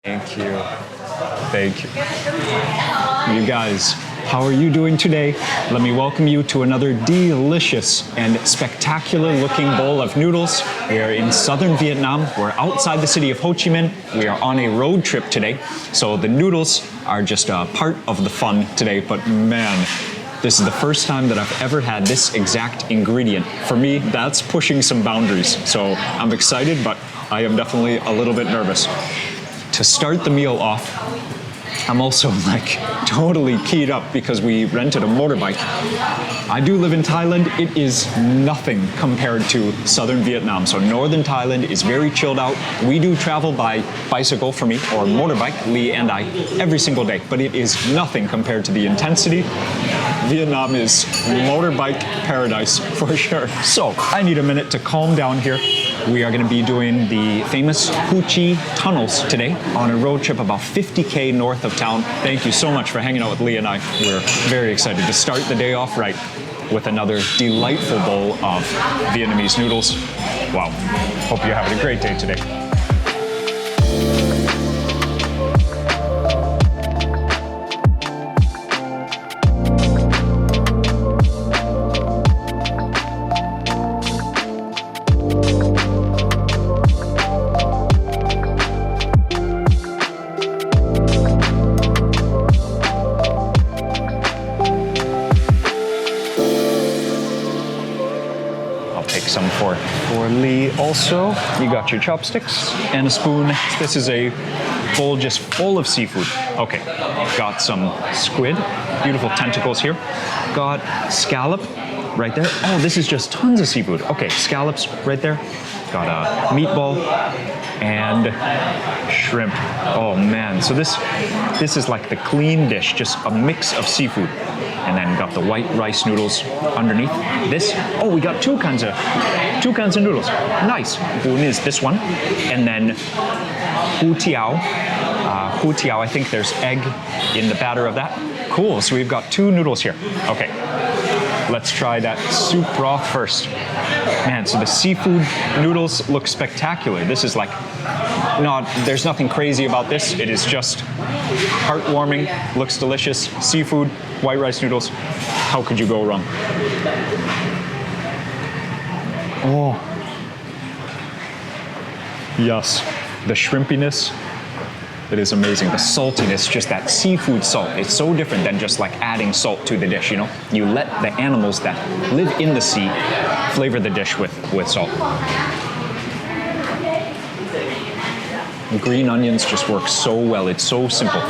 Thank you. Thank you. You guys, how are you doing today? Let me welcome you to another delicious and spectacular looking bowl of noodles. We are in southern Vietnam. We're outside the city of Ho Chi Minh. We are on a road trip today. So the noodles are just a part of the fun today, but man, this is the first time that I've ever had this exact ingredient. For me, that's pushing some boundaries. So I'm excited, but I am definitely a little bit nervous. To start the meal off, I'm also totally keyed up because we rented a motorbike. I do live in Thailand. It is nothing compared to southern Vietnam. So northern Thailand is very chilled out. We do travel by bicycle for me, or motorbike, Lee and I, every single day. But it is nothing compared to the intensity. Vietnam is motorbike paradise for sure. So I need a minute to calm down here. We are going to be doing the famous Hu Chi tunnels today on a road trip about 50K north of town. Thank you so much for hanging out with Lee and I. We're very excited to start the day off right with another delightful bowl of Vietnamese noodles. Wow. Hope you're having a great day today. Some for Lee also. You got your chopsticks and a spoon. This is a bowl just full of seafood. Okay, got some squid, beautiful tentacles here. Got scallop right there. Oh, this is just tons of seafood. Okay, scallops right there. Got a meatball and shrimp. Oh man, so this is like the clean dish, just a mix of seafood. And then got the white rice noodles underneath. This, oh, we got two kinds of noodles. Nice. One is this one, and then hu tiao. I think there's egg in the batter of that. Cool. So we've got two noodles here. Okay. Let's try that soup broth first. Man, so the seafood noodles look spectacular. This is there's nothing crazy about this. It is just heartwarming, looks delicious. Seafood, white rice noodles. How could you go wrong? Oh. Yes, the shrimpiness. It is amazing. The saltiness, just that seafood salt. It's so different than just adding salt to the dish, you know? You let the animals that live in the sea flavor the dish with salt. Green onions just work so well. It's so simple.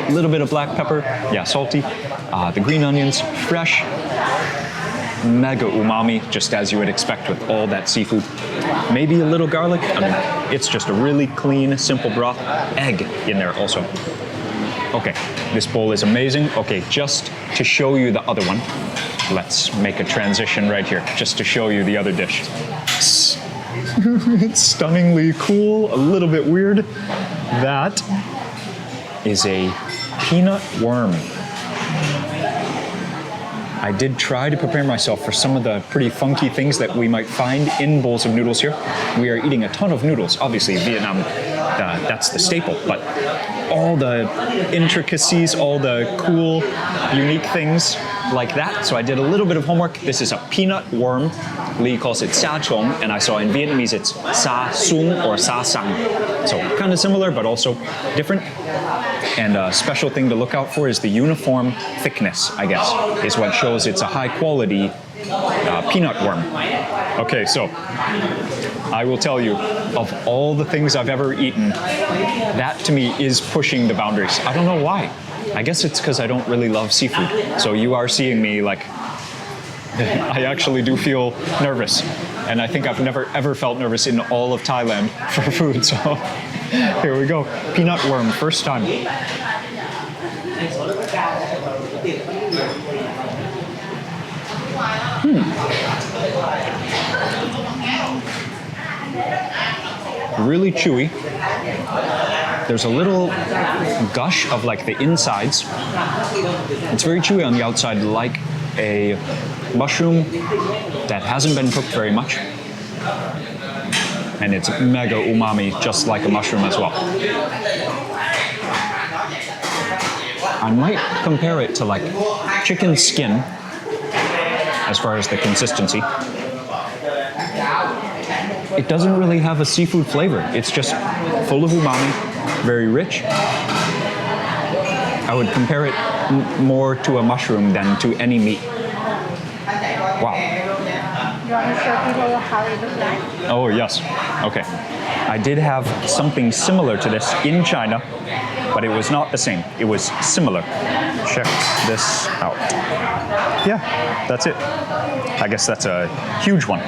A little bit of black pepper. Yeah, salty. The green onions, fresh. Mega umami, just as you would expect with all that seafood. Maybe a little garlic. I mean, it's just a really clean, simple broth. Egg in there also. Okay, this bowl is amazing. Okay, just to show you the other one, let's make a transition right here, just to show you the other dish. It's stunningly cool, a little bit weird. That is a peanut worm. I did try to prepare myself for some of the pretty funky things that we might find in bowls of noodles here. We are eating a ton of noodles. Obviously, Vietnam, that's the staple, but all the intricacies, all the cool, unique things like that. So I did a little bit of homework. This is a peanut worm. Lee calls it sa chong, and I saw in Vietnamese it's sa sung or sa sang. So kind of similar, but also different. And a special thing to look out for is the uniform thickness, I guess, is what shows it's a high quality peanut worm. Okay, so I will tell you, of all the things I've ever eaten, that to me is pushing the boundaries. I don't know why. I guess it's because I don't really love seafood. So you are seeing me I actually do feel nervous. And I think I've never ever felt nervous in all of Thailand for food. So here we go. Peanut worm, first time. Really chewy. There's a little gush of the insides. It's very chewy on the outside, like a mushroom that hasn't been cooked very much. and it's mega umami, just like a mushroom as well. I might compare it to like chicken skin as far as the consistency. It doesn't really have a seafood flavor. It's just full of umami, very rich. I would compare it more to a mushroom than to any meat. Wow. You want to show people how it looks like? Oh, yes. Okay. I did have something similar to this in China, but it was not the same. It was similar. Check this out. Yeah, that's it. I guess that's a huge one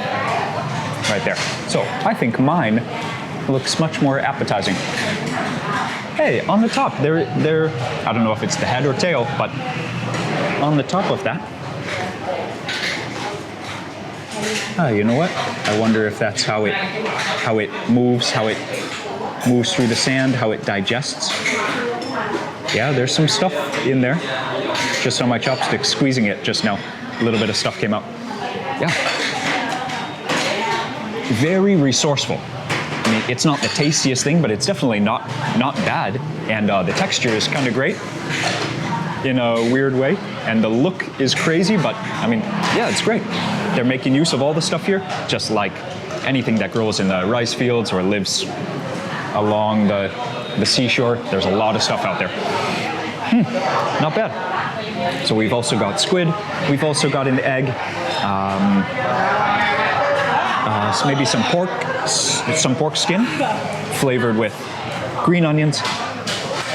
right there. So I think mine looks much more appetizing. Hey, on the top, there, I don't know if it's the head or tail, but on the top of that, you know what? I wonder if that's how it moves through the sand, how it digests. Yeah, there's some stuff in there. Just on my chopsticks, squeezing it just now. A little bit of stuff came out. Yeah. Very resourceful. I mean, it's not the tastiest thing, but it's definitely not bad. And the texture is kind of great in a weird way. And the look is crazy, but I mean, yeah, it's great. They're making use of all the stuff here, just like anything that grows in the rice fields or lives along the seashore. There's a lot of stuff out there. Not bad. So we've also got squid. We've also got an egg. So maybe some pork skin flavored with green onions.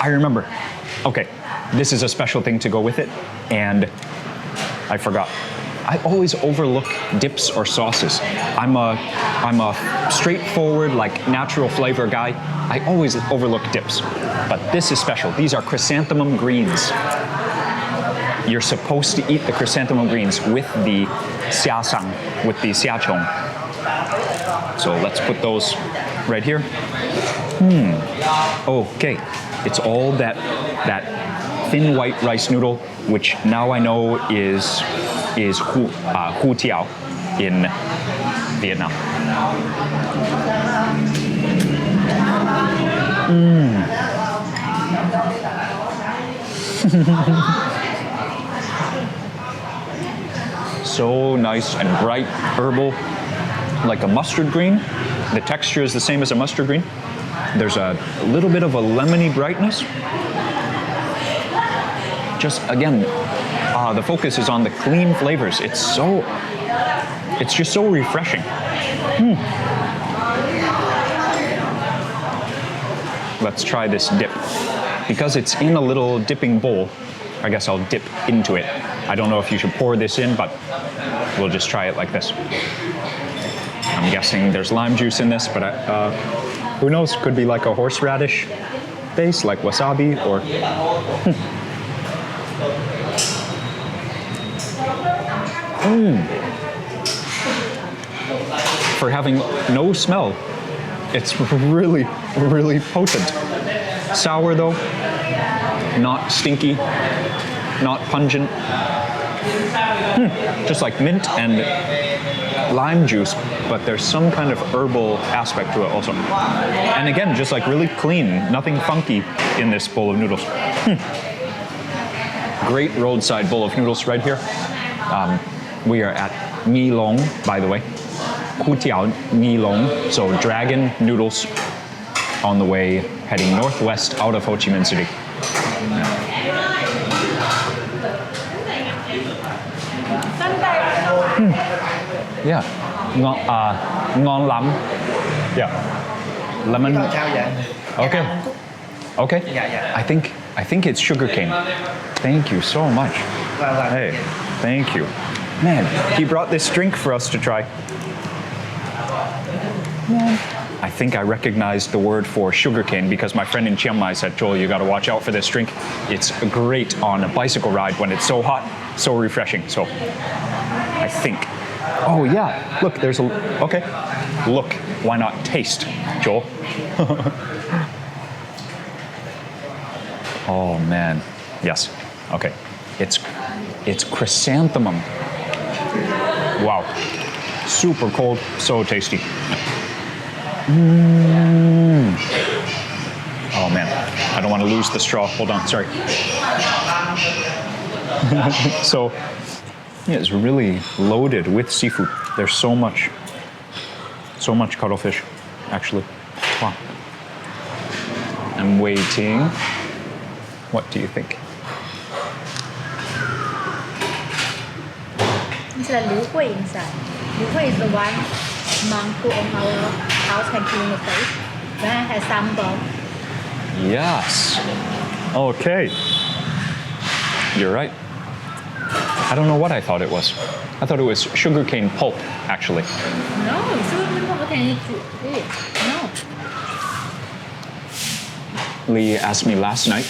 I remember. Okay, this is a special thing to go with it, and I forgot. I always overlook dips or sauces. I'm a straightforward, like natural flavor guy. I always overlook dips, but this is special. These are chrysanthemum greens. You're supposed to eat the chrysanthemum greens with the xiasang, with the xiachong. So let's put those right here. Okay, it's all that thin white rice noodle, which now I know is hu tiao in Vietnam. So nice and bright, herbal, like a mustard green. The texture is the same as a mustard green. There's a little bit of a lemony brightness. Just again, the focus is on the clean flavors. It's just so refreshing. Let's try this dip. Because it's in a little dipping bowl, I guess I'll dip into it. I don't know if you should pour this in, but we'll just try it like this. I'm guessing there's lime juice in this, but who knows? Could be like a horseradish base, like wasabi, or... For having no smell, it's really, really potent. Sour though, not stinky, not pungent. Just like mint and lime juice, but there's some kind of herbal aspect to it also. And again, just like really clean, nothing funky in this bowl of noodles. Great roadside bowl of noodles right here. We are at Mi Long, by the way. Hu Tiao Mi Long, so dragon noodles on the way heading northwest out of Ho Chi Minh City. Yeah, ngon lắm. Yeah, lemon. Okay, okay. I think it's sugarcane. Thank you so much. Hey, thank you. Man, he brought this drink for us to try. I think I recognized the word for sugarcane because my friend in Chiang Mai said, Joel, you got to watch out for this drink. It's great on a bicycle ride when it's so hot, so refreshing. So I think. Oh yeah, look, there's a, okay. Look, why not taste, Joel? Oh man, yes, okay. It's chrysanthemum. Wow, super cold, so tasty. Oh man, I don't want to lose the straw. Hold on, sorry. So, yeah, it's really loaded with seafood. There's so much cuttlefish, actually. Wow. I'm waiting. What do you think? It's a liu hui inside. Liu hui is the one monk who on our house can clean the face. When I had sambal. Yes. Okay. You're right. I don't know what I thought it was. I thought it was sugarcane pulp, actually. No, sugar pulp can eat it. No. Lee asked me last night,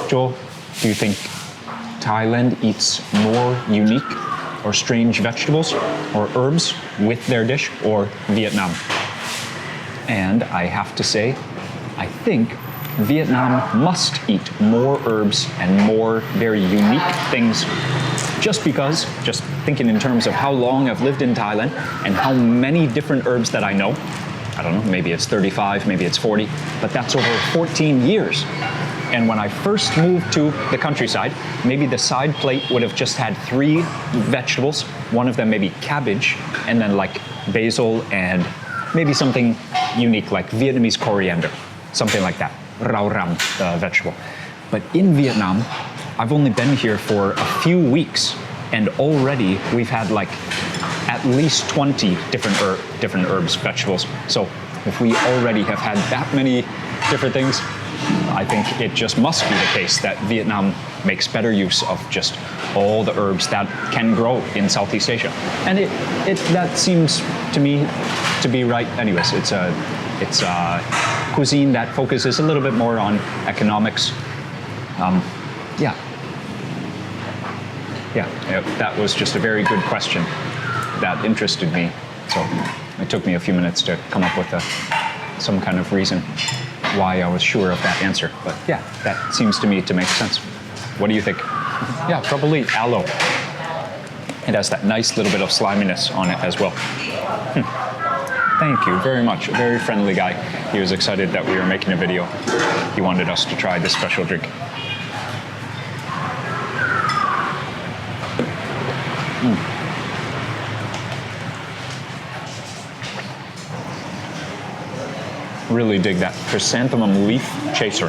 Joel, do you think Thailand eats more unique or strange vegetables or herbs with their dish, or Vietnam? And I have to say, I think Vietnam must eat more herbs and more very unique things, just because, just thinking in terms of how long I've lived in Thailand and how many different herbs that I know. I don't know, maybe it's 35, maybe it's 40, but that's over 14 years. And when I first moved to the countryside, maybe the side plate would have just had 3 vegetables, one of them maybe cabbage, and then like basil and maybe something unique like Vietnamese coriander, something like that, rau ram, the vegetable. But in Vietnam, I've only been here for a few weeks, and already we've had like at least 20 different herbs, vegetables. So if we already have had that many different things, I think it just must be the case that Vietnam makes better use of just all the herbs that can grow in Southeast Asia. And that seems to me to be right anyways. It's a cuisine that focuses a little bit more on economics. Yeah, that was just a very good question that interested me. So it took me a few minutes to come up with some kind of reason why I was sure of that answer. But yeah, that seems to me to make sense. What do you think? Yeah, probably aloe. It has that nice little bit of sliminess on it as well. Thank you very much. A very friendly guy. He was excited that we were making a video. He wanted us to try this special drink. Really dig that chrysanthemum leaf chaser.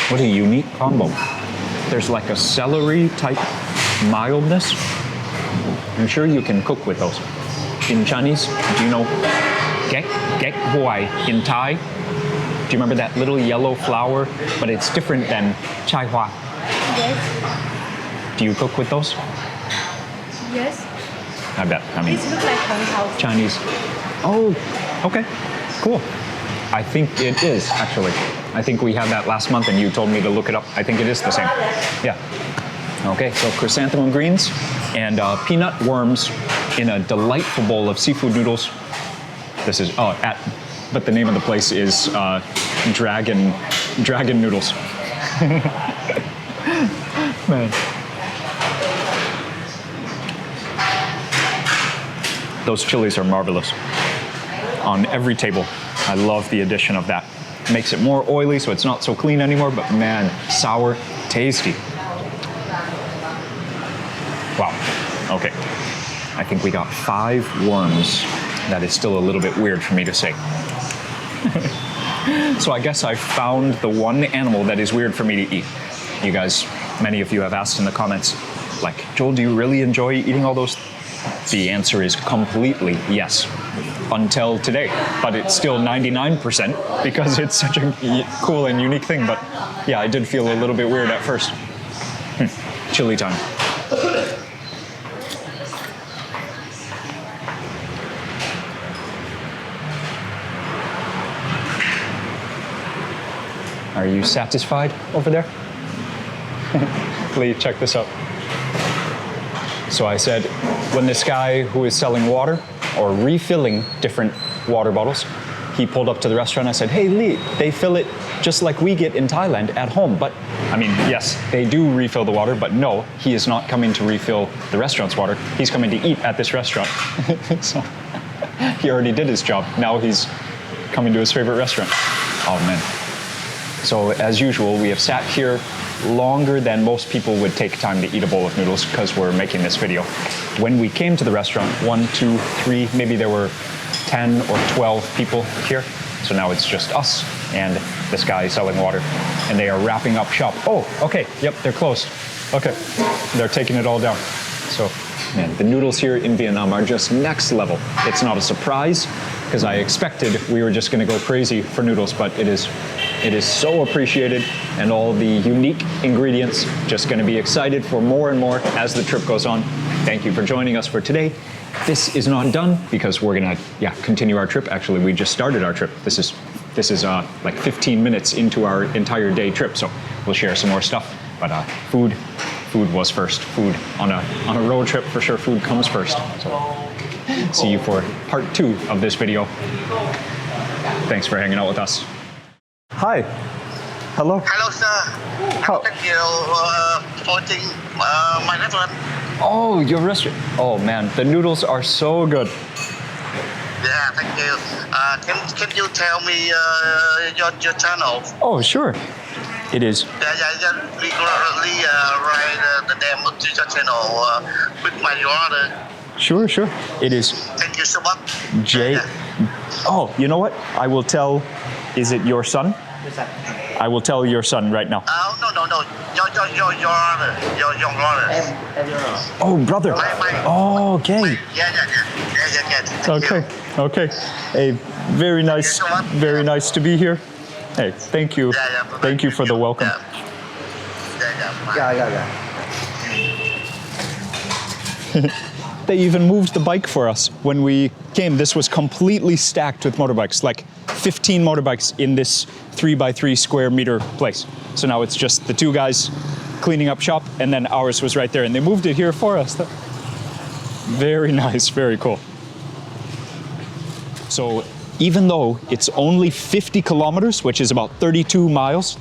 What a unique combo. There's like a celery type mildness. I'm sure you can cook with those. In Chinese, do you know gek huai in Thai? Do you remember that little yellow flower? But it's different than chai hua. Yes. Do you cook with those? Yes. I bet. I mean, This looks like Hong Kong. Chinese. Oh, okay, cool. I think it is, actually. I think we had that last month and you told me to look it up. I think it is the same. Yeah. Okay, so chrysanthemum greens and peanut worms in a delightful bowl of seafood noodles. This is, but the name of the place is Dragon Noodles. Man. Those chilies are marvelous. On every table, I love the addition of that. Makes it more oily so it's not so clean anymore, but man, sour, tasty. Wow, okay. I think we got 5 worms. That is still a little bit weird for me to say. So I guess I found the one animal that is weird for me to eat. You guys, many of you have asked in the comments, like, Joel, do you really enjoy eating all those? The answer is completely yes, until today. But it's still 99% because it's such a cool and unique thing. But yeah, I did feel a little bit weird at first. Chili time. Are you satisfied over there? Lee, check this out. So I said, when this guy who is selling water or refilling different water bottles, he pulled up to the restaurant. I said, hey, Lee, they fill it just like we get in Thailand at home. But I mean, yes, they do refill the water, but no, he is not coming to refill the restaurant's water. He's coming to eat at this restaurant. So He already did his job. Now he's coming to his favorite restaurant. Oh man. So as usual, we have sat here longer than most people would take time to eat a bowl of noodles because we're making this video. When we came to the restaurant, 1, 2, 3, maybe there were 10 or 12 people here. So now it's just us and this guy selling water. And they are wrapping up shop. Oh, okay, yep, they're closed. Okay, they're taking it all down. So, man, the noodles here in Vietnam are just next level. It's not a surprise, because I expected we were just gonna go crazy for noodles, but it is so appreciated, and all the unique ingredients, just gonna be excited for more and more as the trip goes on. Thank you for joining us for today. This is not done, because we're gonna, continue our trip. Actually, we just started our trip. This is like 15 minutes into our entire day trip, so we'll share some more stuff. But food was first. Food on a road trip, for sure, food comes first. So see you for part 2 of this video. Thanks for hanging out with us. Hi. Hello. Hello, sir. How? Thank you for my restaurant. Oh, your restaurant. Oh man, the noodles are so good. Yeah, thank you. Can you tell me your channel? Oh, sure. It is. Yeah. Regularly write the name of your channel with my order. Sure. It is Thank you so much. J. Yeah. Oh, you know what? I will tell. Is it your son? I will tell your son right now. No. Your order. Your order. Oh, brother. Oh, okay. Yeah. Thank you. Okay. Hey, very nice. so much. Very nice to be here. Hey, thank you. Yeah. Thank you for the welcome. Yeah. They even moved the bike for us. When we came, this was completely stacked with motorbikes, like 15 motorbikes in this 3x3 square meter place. So now it's just the 2 guys cleaning up shop, and then ours was right there, and they moved it here for us. Very nice, very cool. So even though it's only 50 kilometers, which is about 31 miles,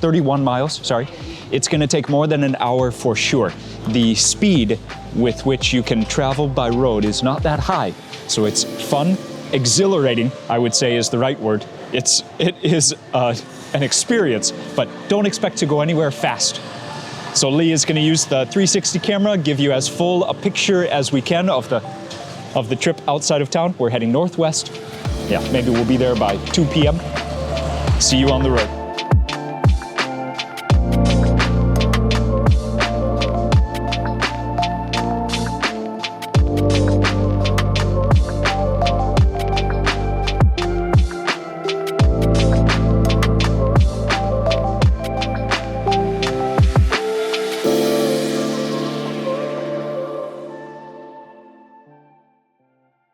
it's gonna take more than an hour for sure. The speed with which you can travel by road is not that high. So it's fun, exhilarating, I would say is the right word. It is an experience, but don't expect to go anywhere fast. So Lee is gonna use the 360 camera, give you as full a picture as we can of the trip outside of town. We're heading northwest. Yeah, maybe we'll be there by 2 p.m. See you on the road.